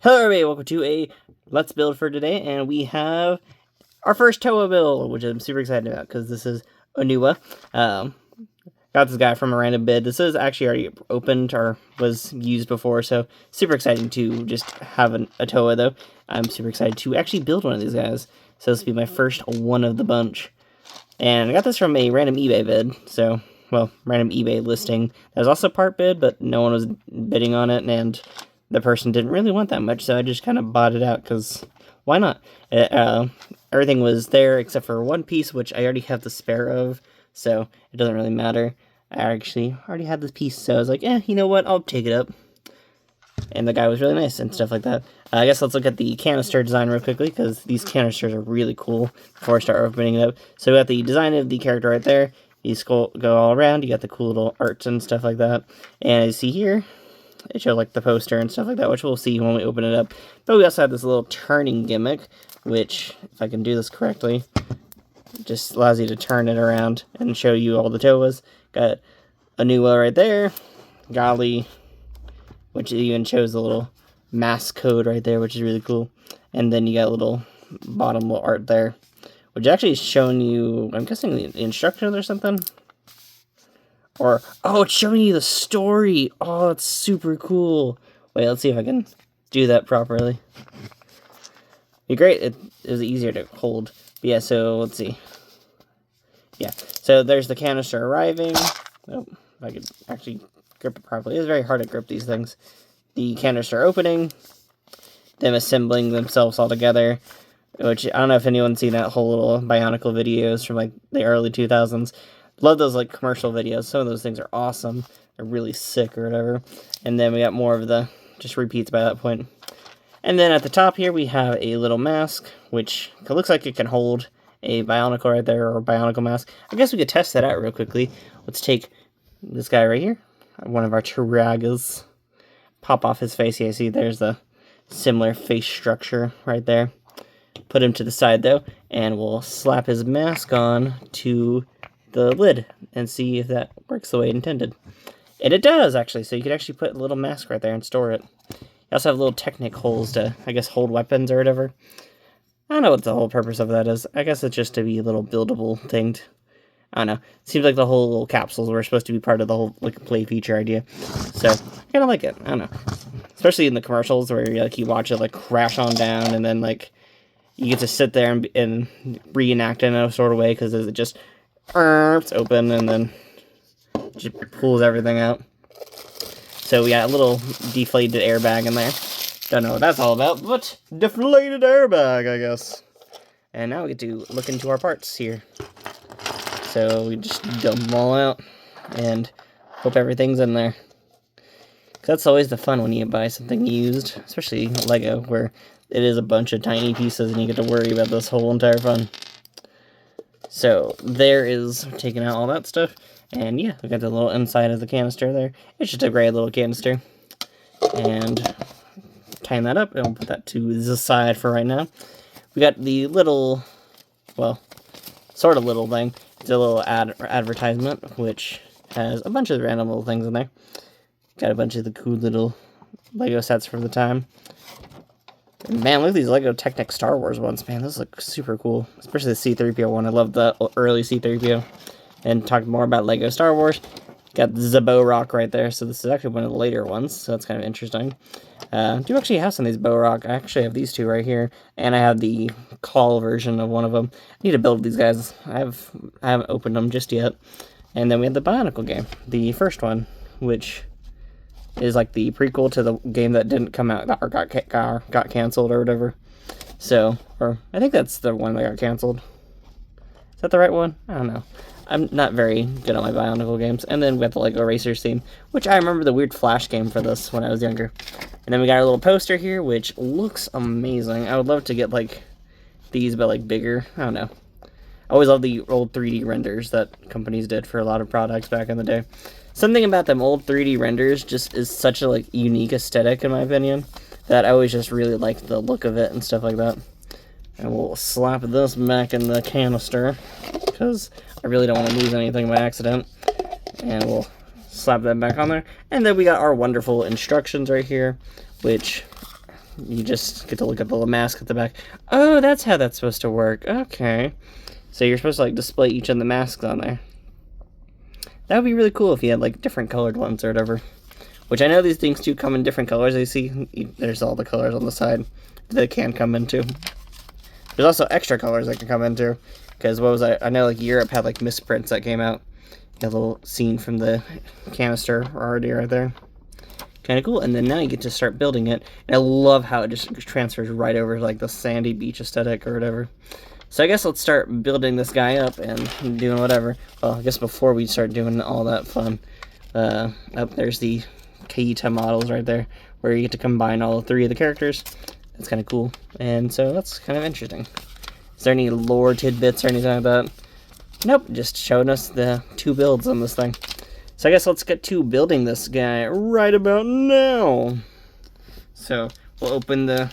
Hello everybody, welcome to a Let's Build for today, and we have our first Toa build, which I'm super excited about, because this is Onua. Got this guy from a random bid. This is actually already opened, or was used before, so super exciting to just have a Toa, though. I'm super excited to actually build one of these guys, so this will be my first one of the bunch. And I got this from a random eBay bid, so, well, random eBay listing. That was also part bid, but no one was bidding on it, and the person didn't really want that much, so I just kind of bought it out, because why not? Everything was there except for one piece, which I already have the spare of, so it doesn't really matter. I actually already had this piece, so I was like, you know what, I'll take it up. And the guy was really nice and stuff like that. I guess let's look at the canister design real quickly, because these canisters are really cool before I start opening it up. So we got the design of the character right there. These go all around. You got the cool little arts and stuff like that. And as you see here, it shows like the poster and stuff like that, which we'll see when we open it up. But we also have this little turning gimmick, which, if I can do this correctly, just allows you to turn it around and show you all the Toas. Got Onua right there, Golly, which even shows the little mask code right there, which is really cool. And then you got a little bottom little art there, which actually is showing you, I'm guessing, the instructions or something. Or, oh, it's showing you the story. Oh, that's super cool. Wait, let's see if I can do that properly. Be great. It was easier to hold. But yeah, so let's see. Yeah, so there's the canister arriving. Oh, if I could actually grip it properly. It's very hard to grip these things. The canister opening. Them assembling themselves all together. Which, I don't know if anyone's seen that whole little Bionicle videos from like the early 2000s. Love those like commercial videos. Some of those things are awesome. They're really sick or whatever. And then we got more of the just repeats by that point. And then at the top here we have a little mask, which looks like it can hold a Bionicle right there, or a Bionicle mask. I guess we could test that out real quickly. Let's take this guy right here, one of our Tiragas. Pop off his face. Yeah, see, there's the similar face structure right there. Put him to the side though, and we'll slap his mask on to the lid and see if that works the way intended. And it does, actually, so you could actually put a little mask right there and store it. You also have little Technic holes to, I guess, hold weapons or whatever. I don't know what the whole purpose of that is. I guess it's just to be a little buildable thing. I don't know. It seems like the whole little capsules were supposed to be part of the whole like play feature idea. So, I kind of like it. I don't know. Especially in the commercials where you watch it like crash on down, and then like you get to sit there and reenact it in a sort of way, because it just it's open and then just pulls everything out. So we got a little deflated airbag in there. Don't know what that's all about, but deflated airbag, I guess. And now we get to look into our parts here. So we just dump them all out and hope everything's in there. 'Cause that's always the fun when you buy something used, especially Lego, where it is a bunch of tiny pieces and you get to worry about this whole entire fun. So, there is taking out all that stuff. And yeah, we got the little inside of the canister there. It's just a great little canister. And tying that up, and we'll put that to the side for right now. We got the little, well, sort of little thing. It's a little advertisement, which has a bunch of random little things in there. Got a bunch of the cool little Lego sets from the time. Man, look at these Lego Technic Star Wars ones, man. Those look super cool. Especially the C-3PO one. I love the early C-3PO. And talk more about Lego Star Wars. Got the bow rock right there. So this is actually one of the later ones. So that's kind of interesting. I do actually have some of these bow rock. I actually have these two right here. And I have the call version of one of them. I need to build these guys. I haven't opened them just yet. And then we have the Bionicle game. The first one, which is like the prequel to the game that didn't come out or got canceled or whatever. So, or I think that's the one that got canceled. Is that the right one? I don't know. I'm not very good at my Bionicle games. And then we got the Lego Racers theme, which I remember the weird Flash game for this when I was younger. And then we got our little poster here, which looks amazing. I would love to get like these, but like bigger. I don't know. I always love the old 3D renders that companies did for a lot of products back in the day. Something about them old 3D renders just is such a like unique aesthetic, in my opinion, that I always just really like the look of it and stuff like that. And we'll slap this back in the canister, because I really don't want to lose anything by accident. And we'll slap that back on there. And then we got our wonderful instructions right here, which you just get to look at the little mask at the back. Oh, that's how that's supposed to work. Okay. So you're supposed to like display each of the masks on there. That would be really cool if you had like different colored ones or whatever. Which I know these things do come in different colors. I see there's all the colors on the side that they can come into. There's also extra colors they can come into. Because what was I know like Europe had like misprints that came out. A little scene from the canister already right there. Kind of cool. And then now you get to start building it. And I love how it just transfers right over to like the sandy beach aesthetic or whatever. So I guess let's start building this guy up and doing whatever. Well, I guess before we start doing all that fun, up there's the Kaita models right there, where you get to combine all three of the characters. That's kind of cool. And so that's kind of interesting. Is there any lore tidbits or anything like that? Nope, just showing us the 2 builds on this thing. So I guess let's get to building this guy right about now. So we'll open the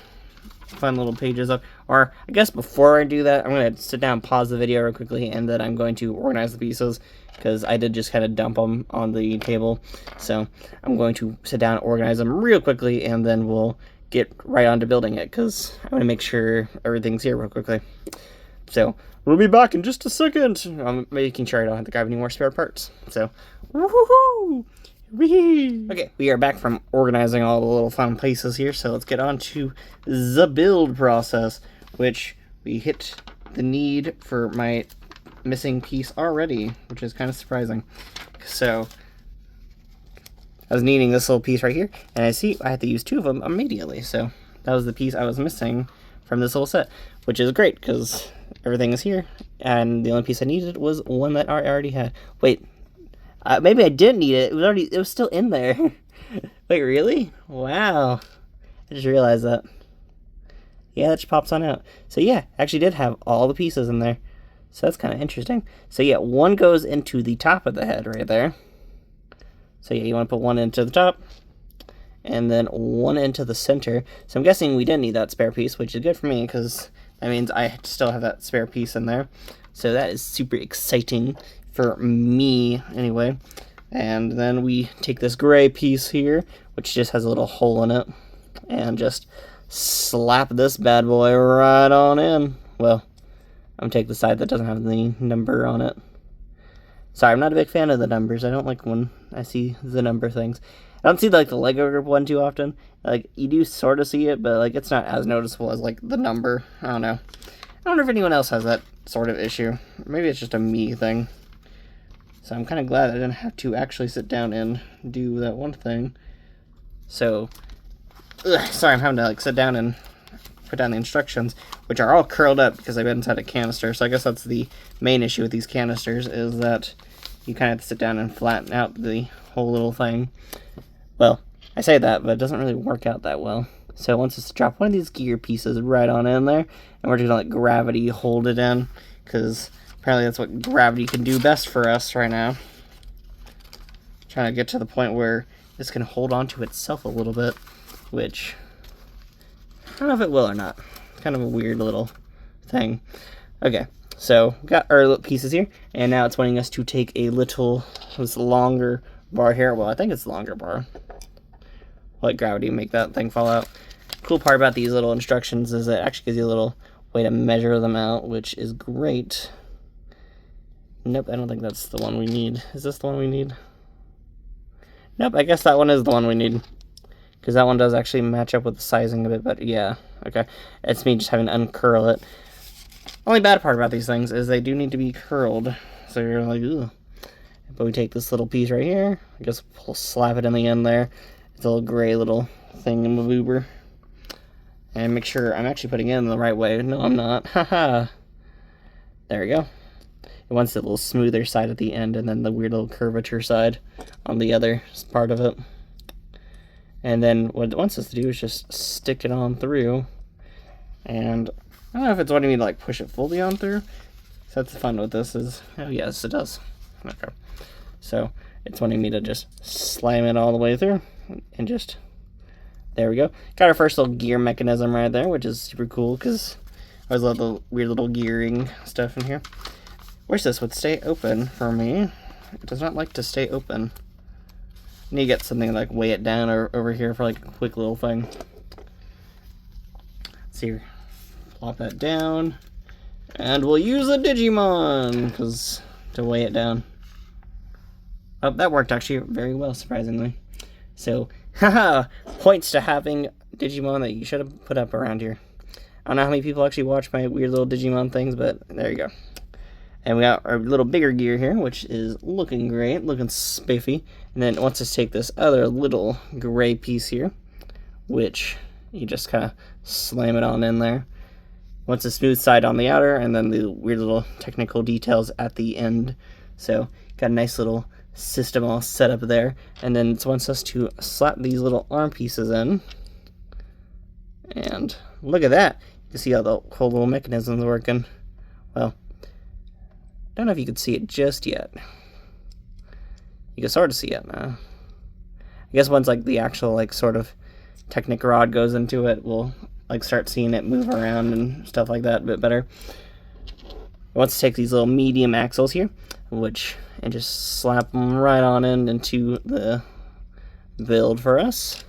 fun little pages up. Or I guess before I do that, I'm going to sit down, pause the video real quickly, and then I'm going to organize the pieces. Because I did just kind of dump them on the table. So I'm going to sit down, organize them real quickly, and then we'll get right on to building it. Because I want to make sure everything's here real quickly. So we'll be back in just a second. I'm making sure I don't have to grab any more spare parts. So, woohoo! Okay, we are back from organizing all the little fun pieces here. So let's get on to the build process, which we hit the need for my missing piece already, which is kind of surprising. So I was needing this little piece right here, and I see I had to use 2 of them immediately. So that was the piece I was missing from this little set, which is great because everything is here, and the only piece I needed was one that I already had. Wait, maybe I didn't need it. It was still in there. Wait, really? Wow. I just realized that. Yeah, that just pops on out. So yeah, I actually did have all the pieces in there. So that's kind of interesting. So yeah, one goes into the top of the head right there. So yeah, you want to put one into the top, and then one into the center. So I'm guessing we didn't need that spare piece, which is good for me, because that means I still have that spare piece in there. So that is super exciting for me, anyway. And then we take this gray piece here, which just has a little hole in it, and just slap this bad boy right on in. Well, I'm going to take the side that doesn't have the number on it. Sorry, I'm not a big fan of the numbers. I don't like when I see the number things. I don't see like the Lego group one too often. Like, you do sort of see it, but like it's not as noticeable as like the number. I don't know. I don't know if anyone else has that sort of issue. Maybe it's just a me thing. So I'm kind of glad I didn't have to actually sit down and do that one thing. So, sorry, I'm having to like sit down and put down the instructions, which are all curled up because I've been inside a canister. So I guess that's the main issue with these canisters, is that you kind of have to sit down and flatten out the whole little thing. Well, I say that, but it doesn't really work out that well. So it wants us to drop one of these gear pieces right on in there, and we're just gonna let gravity hold it in, because apparently that's what gravity can do best for us right now. Trying to get to the point where this can hold on to itself a little bit, which I don't know if it will or not. Kind of a weird little thing. Okay, so we got our little pieces here, and now it's wanting us to take a little, this longer bar here. Well, I think it's the longer bar. Let gravity make that thing fall out. Cool part about these little instructions is it actually gives you a little way to measure them out, which is great. Nope, I don't think that's the one we need. Is this the one we need? Nope, I guess that one is the one we need, because that one does actually match up with the sizing of it, but yeah, okay. It's me just having to uncurl it. Only bad part about these things is they do need to be curled, so you're like, ugh. But we take this little piece right here, I guess we'll slap it in the end there. It's a little gray little thing in the boober. And make sure I'm actually putting it in the right way. No, I'm not. Haha. There we go. It wants the little smoother side at the end, and then the weird little curvature side on the other part of it. And then what it wants us to do is just stick it on through. And I don't know if it's wanting me to like push it fully on through. So that's the fun with this is, oh yes, it does. Okay. So it's wanting me to just slam it all the way through, and just, there we go. Got our first little gear mechanism right there, which is super cool, because I always love the weird little gearing stuff in here. Wish this would stay open for me. It does not like to stay open. I need to get something like weigh it down or over here for like a quick little thing. Let's see here. Plop that down. And we'll use a Digimon to weigh it down. Oh, that worked actually very well, surprisingly. So, haha, points to having Digimon that you should have put up around here. I don't know how many people actually watch my weird little Digimon things, but there you go. And we got our little bigger gear here, which is looking great, looking spiffy. And then once us take this other little gray piece here, which you just kind of slam it on in there. Once a smooth side on the outer, and then the weird little technical details at the end. So, got a nice little system all set up there. And then it wants us to slap these little arm pieces in. And look at that. You can see how the whole little mechanism's working. Well, don't know if you can see it just yet. You can sort of see it now. I guess once like the actual like sort of Technic rod goes into it, we'll like start seeing it move around and stuff like that a bit better. Let's take these little medium axles here, and just slap them right on into the build for us.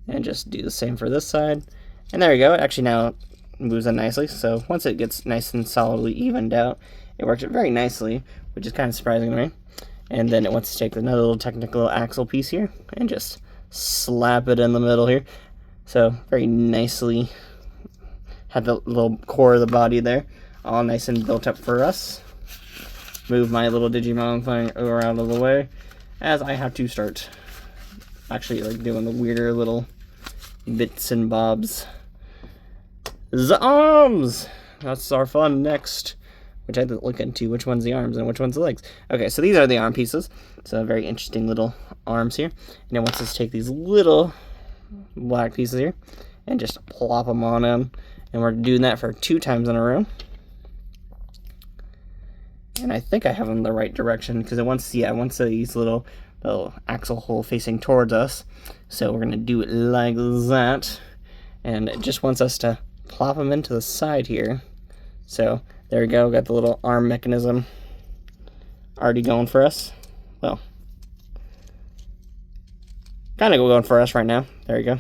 And just do the same for this side. And there we go. It actually now moves in nicely. So once it gets nice and solidly evened out, it works very nicely, which is kind of surprising to me. And then it wants to take another little technical axle piece here and just slap it in the middle here. So very nicely had the little core of the body there all nice and built up for us. Move my little Digimon thing around out of the way as I have to start actually like doing the weirder little bits and bobs. The arms! That's our fun next, which I had to look into which one's the arms and which one's the legs. Okay, so these are the arm pieces. So very interesting little arms here. And it wants us to take these little black pieces here and just plop them on in. And we're doing that for 2 times in a row. And I think I have them in the right direction because it wants these little axle hole facing towards us. So we're going to do it like that. And it just wants us to plop them into the side here. So there we go, got the little arm mechanism already going for us. Well, kind of going for us right now. There we go.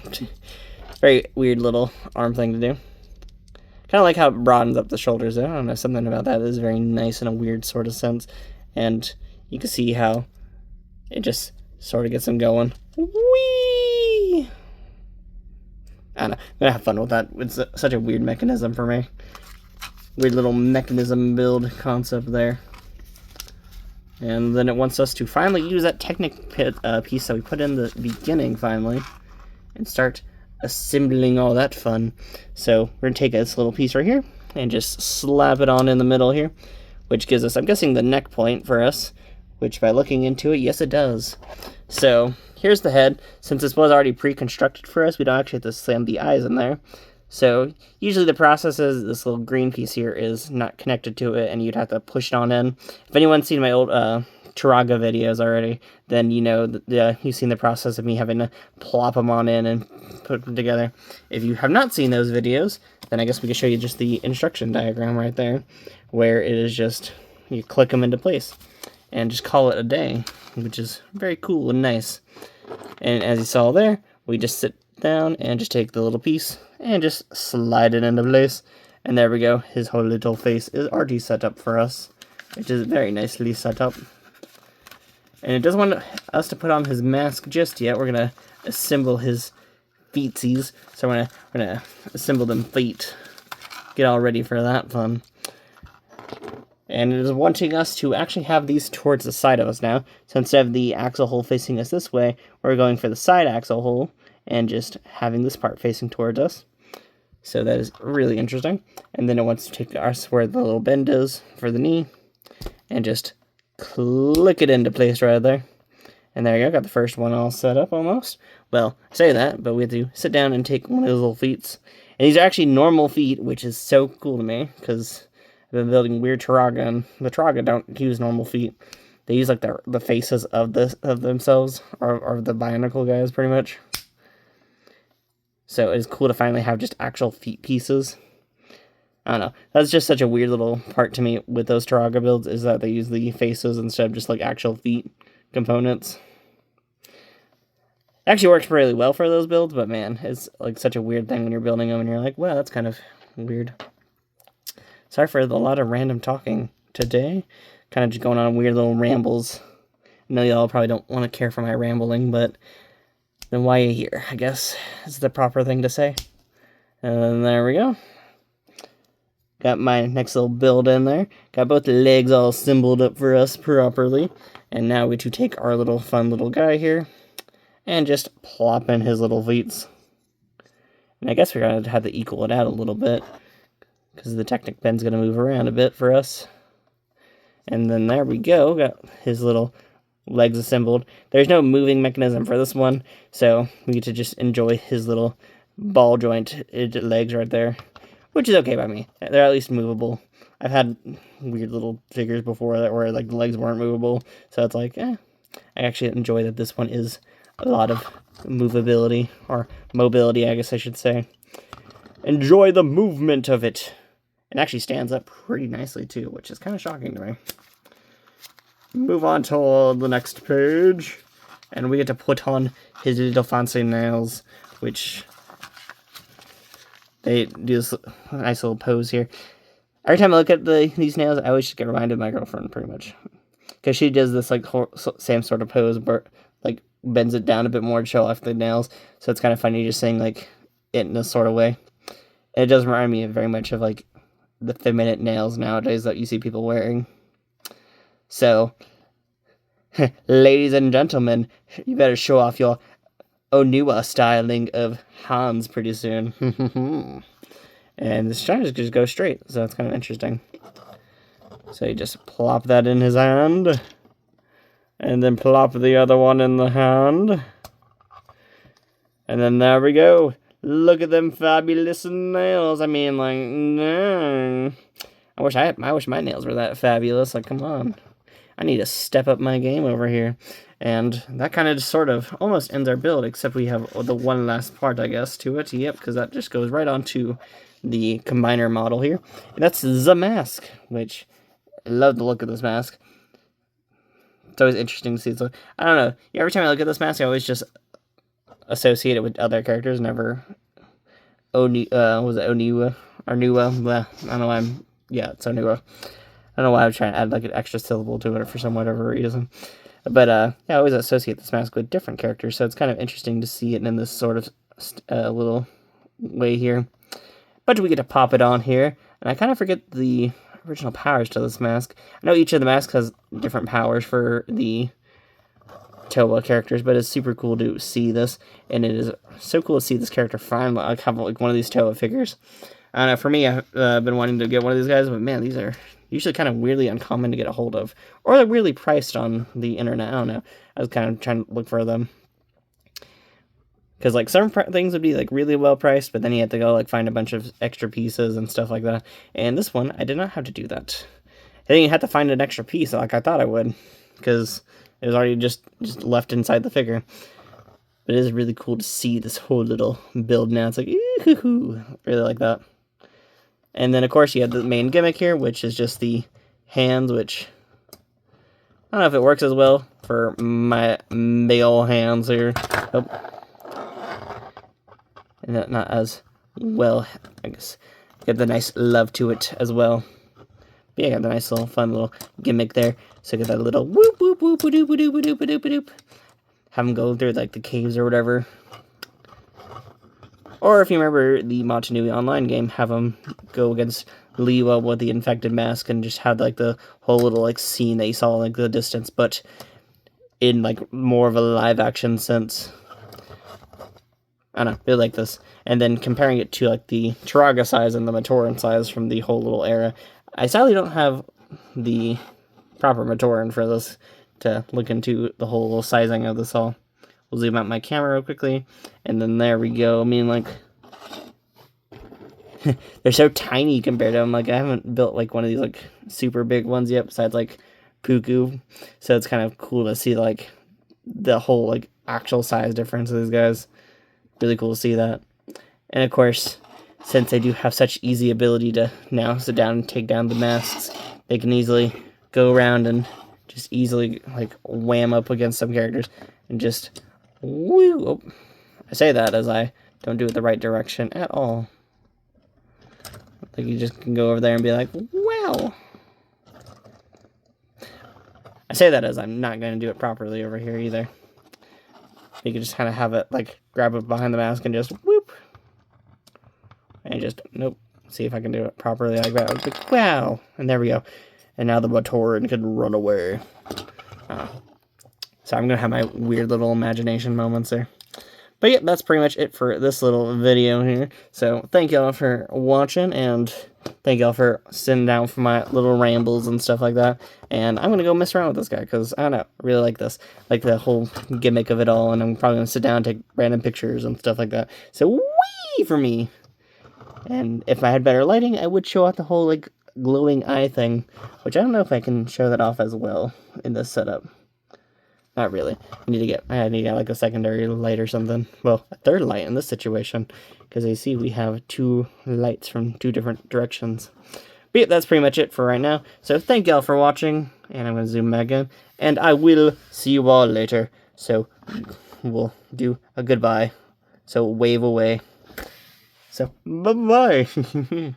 Very weird little arm thing to do. Kind of like how it broadens up the shoulders there. I don't know, something about that is very nice in a weird sort of sense. And you can see how it just sort of gets them going. Whee! I don't know, I'm gonna have fun with that. It's such a weird mechanism for me. Weird little mechanism build concept there. And then it wants us to finally use that Technic piece that we put in the beginning finally and start assembling all that fun. So we're gonna take this little piece right here and just slap it on in the middle here, which gives us, I'm guessing, the neck point for us, which by looking into it, yes it does. So here's the head. Since this was already pre-constructed for us, we don't actually have to slam the eyes in there. So usually the process is this little green piece here is not connected to it, and you'd have to push it on in. If anyone's seen my old Turaga videos already, then you know you've seen the process of me having to plop them on in and put them together. If you have not seen those videos, then I guess we can show you just the instruction diagram right there, where it is just, you click them into place and just call it a day, which is very cool and nice. And as you saw there, we just sit down and just take the little piece and just slide it into place. And there we go. His whole little face is already set up for us, which is very nicely set up. And it doesn't want us to put on his mask just yet. We're going to assemble his feetsies. So we're gonna assemble them feet. Get all ready for that fun. And it is wanting us to actually have these towards the side of us now. So instead of the axle hole facing us this way, we're going for the side axle hole and just having this part facing towards us. So that is really interesting. And then it wants to take us where the little bend is for the knee and just click it into place right there. And there you go, got the first one all set up almost. Well, I say that, but we have to sit down and take one of those little feet. And these are actually normal feet, which is so cool to me, because I've been building weird Turaga, and the Turaga don't use normal feet. They use like the faces of themselves, or the Bionicle guys, pretty much. So it's cool to finally have just actual feet pieces. I don't know. That's just such a weird little part to me with those Turaga builds, is that they use the faces instead of just like actual feet components. Actually works really well for those builds, but man, it's like such a weird thing when you're building them and you're like, wow, that's kind of weird. Sorry for a lot of random talking today. Kind of just going on weird little rambles. I know y'all probably don't want to care for my rambling, but then why are you here, I guess is the proper thing to say. And there we go. Got my next little build in there. Got both the legs all assembled up for us properly. And now we to take our little fun little guy here and just plop in his little feet. And I guess we're going to have to equal it out a little bit because the Technic pen's going to move around a bit for us. And then there we go. Got his little legs assembled. There's no moving mechanism for this one, so we get to just enjoy his little ball joint legs right there, which is okay by me. They're at least movable. I've had weird little figures before that where like the legs weren't movable, so it's like, I actually enjoy that this one is a lot of movability, or mobility, I guess I should say. Enjoy the movement of it. It actually stands up pretty nicely too, which is kind of shocking to me. Move on to the next page, and we get to put on his little fancy nails, which they do this nice little pose here. Every time I look at these nails, I always just get reminded of my girlfriend, pretty much, because she does this like same sort of pose, but like bends it down a bit more to show off the nails. So it's kind of funny just saying like it in this sort of way. And it does remind me very much of like the feminine nails nowadays that you see people wearing. So, ladies and gentlemen, you better show off your Onua styling of Hans pretty soon. And this trying to just go straight, so that's kind of interesting. So you just plop that in his hand, and then plop the other one in the hand. And then there we go. Look at them fabulous nails. I mean, like, no. I wish my nails were that fabulous. Like, come on. I need to step up my game over here. And that kind of just sort of almost ends our build, except we have the one last part, I guess, to it. Yep, because that just goes right on to the combiner model here. And that's the mask, which I love the look of this mask. It's always interesting to see. So, I don't know. Every time I look at this mask, I always just associate it with other characters. Never was it Onua? Onua? I don't know why it's Onua. I don't know why I'm trying to add like an extra syllable to it for some whatever reason. But I always associate this mask with different characters, so it's kind of interesting to see it in this sort of little way here. But we get to pop it on here, and I kind of forget the original powers to this mask. I know each of the masks has different powers for the Towa characters, but it's super cool to see this, and it is so cool to see this character finally have like one of these Towa figures. I don't know, for me, I've been wanting to get one of these guys, but man, these are usually kind of weirdly uncommon to get a hold of, or they're really priced on the internet. I don't know. I was kind of trying to look for them, because like some things would be like really well priced, but then you have to go like find a bunch of extra pieces and stuff like that. And this one, I did not have to do that. I didn't have to find an extra piece like I thought I would, because it was already just left inside the figure. But it is really cool to see this whole little build now. It's like, ooh, really like that. And then, of course, you have the main gimmick here, which is just the hands, which I don't know if it works as well for my big ol' hands here. Oh. And not as well, I guess. Get the nice love to it as well. But yeah, got the nice little fun little gimmick there. So get that little whoop whoop whoop doop doop doop doop doop. Have them go through like the caves or whatever. Or if you remember the Motunui Online game, have them go against Liwa with the infected mask and just have like the whole little like scene that you saw in like the distance, but in like more of a live action sense. I don't know, really like this. And then comparing it to like the Turaga size and the Matoran size from the whole little era. I sadly don't have the proper Matoran for this to look into the whole little sizing of this all. We'll zoom out my camera real quickly, and then there we go. I mean, like, they're so tiny compared to them. Like, I haven't built, like, one of these, like, super big ones yet, besides, like, Puku. So it's kind of cool to see, like, the whole, like, actual size difference of these guys. Really cool to see that. And, of course, since they do have such easy ability to now sit down and take down the masks, they can easily go around and just easily, like, wham up against some characters and just Woo! Oh, I say that as I don't do it the right direction at all. Like you just can go over there and be like, wow. I say that as I'm not going to do it properly over here either. You can just kind of have it, like, grab it behind the mask and just whoop. And just, nope. See if I can do it properly like that. Like, wow. And there we go. And now the Batoran can run away. So I'm going to have my weird little imagination moments there. But yeah, that's pretty much it for this little video here. So thank y'all for watching, and thank y'all for sitting down for my little rambles and stuff like that. And I'm going to go mess around with this guy, because I don't know, I really like this. Like the whole gimmick of it all, and I'm probably going to sit down and take random pictures and stuff like that. So whee for me! And if I had better lighting, I would show off the whole, like, glowing eye thing, which I don't know if I can show that off as well in this setup. Not really. I need to get like a secondary light or something. Well, a third light in this situation, because you see we have 2 lights from 2 different directions. But yeah, that's pretty much it for right now. So thank y'all for watching, and I'm going to zoom back in, and I will see you all later. So we'll do a goodbye. So wave away. So bye-bye.